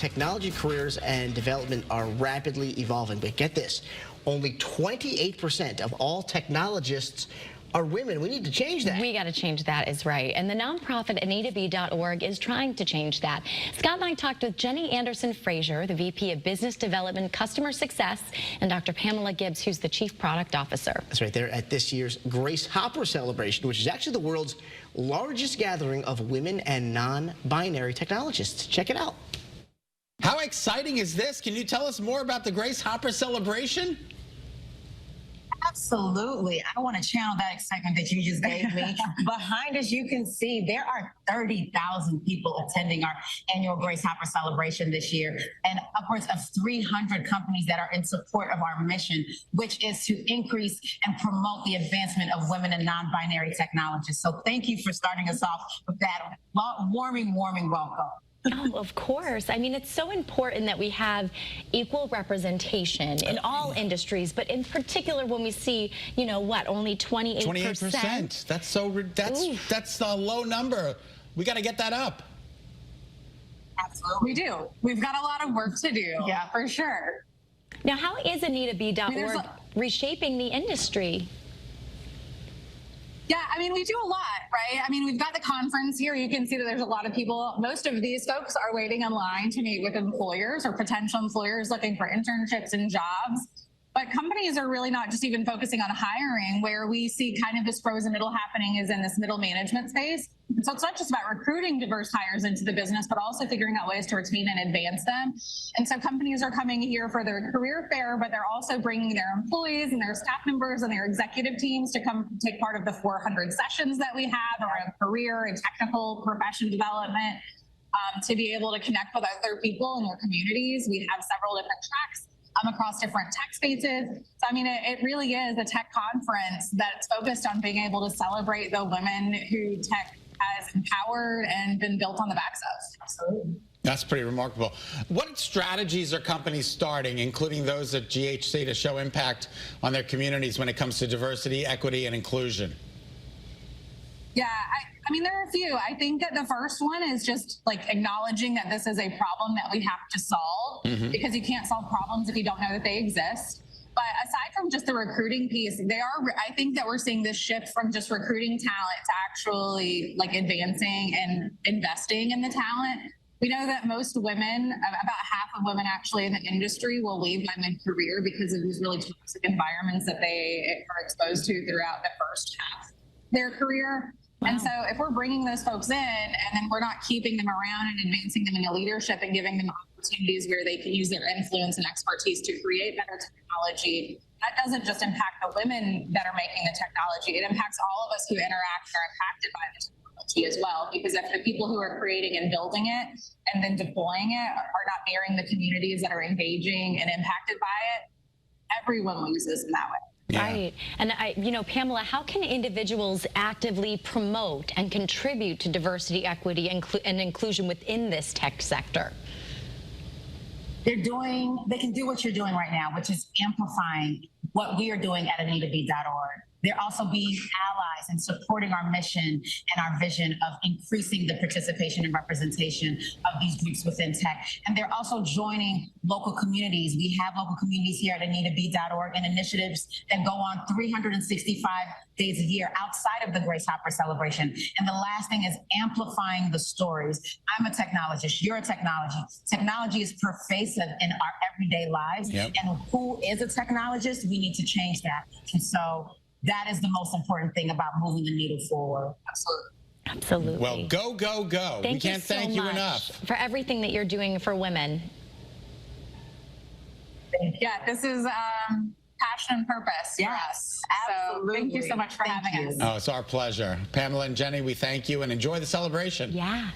Technology careers and development are rapidly evolving, but get this, only 28% of all technologists are women. We need to change that. We got to change that, is right. And the nonprofit AnitaB.org is trying to change that. Scott and I talked with Jenny Anderson-Frasier, the VP of Business Development Customer Success, and Dr. Pamela Gibbs, who's the Chief Product Officer. That's right. They're at this year's Grace Hopper celebration, which is actually the world's largest gathering of women and non-binary technologists. Check it out. How exciting is this? Can you tell us more about the Grace Hopper celebration? Absolutely. I want to channel that excitement that you just gave me. Behind us, you can see there are 30,000 people attending our annual Grace Hopper celebration this year, and upwards of 300 companies that are in support of our mission, which is to increase and promote the advancement of women and non-binary technologists. So thank you for starting us off with that warming welcome. Oh, of course. I mean, it's so important that we have equal representation in all industries, but in particular when we see, you know, what, only 28%? 28%. That's a low number. We got to get that up. Absolutely, we do. We've got a lot of work to do. Yeah, for sure. Now, how is AnitaB.org reshaping the industry? Yeah, I mean, we do a lot, right? I mean, we've got the conference here. You can see that there's a lot of people. Most of these folks are waiting in line to meet with employers or potential employers looking for internships and jobs. But companies are really not just even focusing on hiring. Where we see kind of this frozen middle happening is in this middle management space. And so it's not just about recruiting diverse hires into the business, but also figuring out ways to retain and advance them. And so companies are coming here for their career fair, but they're also bringing their employees and their staff members and their executive teams to come take part of the 400 sessions that we have around career and technical profession development, to be able to connect with other people in their communities. We have several different tracks across different tech spaces. So, I mean, it really is a tech conference that's focused on being able to celebrate the women who tech has empowered and been built on the backs of. Absolutely. That's pretty remarkable. What strategies are companies starting, including those at GHC, to show impact on their communities when it comes to diversity, equity, and inclusion? Yeah, I mean, there are a few. I think that the first one is just like acknowledging that this is a problem that we have to solve, because you can't solve problems if you don't know that they exist. But aside from just the recruiting piece, I think that we're seeing this shift from just recruiting talent to actually like advancing and investing in the talent. We know that most women, about half of women actually in the industry, will leave by mid-career because of these really toxic environments that they are exposed to throughout the first half of their career. Wow. And so if we're bringing those folks in and then we're not keeping them around and advancing them into leadership and giving them opportunities where they can use their influence and expertise to create better technology, that doesn't just impact the women that are making the technology. It impacts all of us who interact and are impacted by the technology as well. Because if the people who are creating and building it and then deploying it are not mirroring the communities that are engaging and impacted by it, everyone loses in that way. Yeah. Right. And you know, Pamela, how can individuals actively promote and contribute to diversity, equity, and inclusion within this tech sector? They can do what you're doing right now, which is amplifying what we are doing at AnitaB.org. They're also being allies and supporting our mission and our vision of increasing the participation and representation of these groups within tech. And they're also joining local communities. We have local communities here at AnitaB.org and initiatives that go on 365 days a year outside of the Grace Hopper celebration. And the last thing is amplifying the stories. I'm a technologist, you're a technologist. Technology is pervasive in our everyday lives. Yep. And who is a technologist? We need to change that. And so that is the most important thing about moving the needle forward. Absolutely. Absolutely. Well, go, go, go. We can't thank you enough for everything that you're doing for women. Yeah, this is passion and purpose. Yes, absolutely. So thank you so much for having us. Oh, it's our pleasure. Pamela and Jenny, we thank you and enjoy the celebration. Yeah.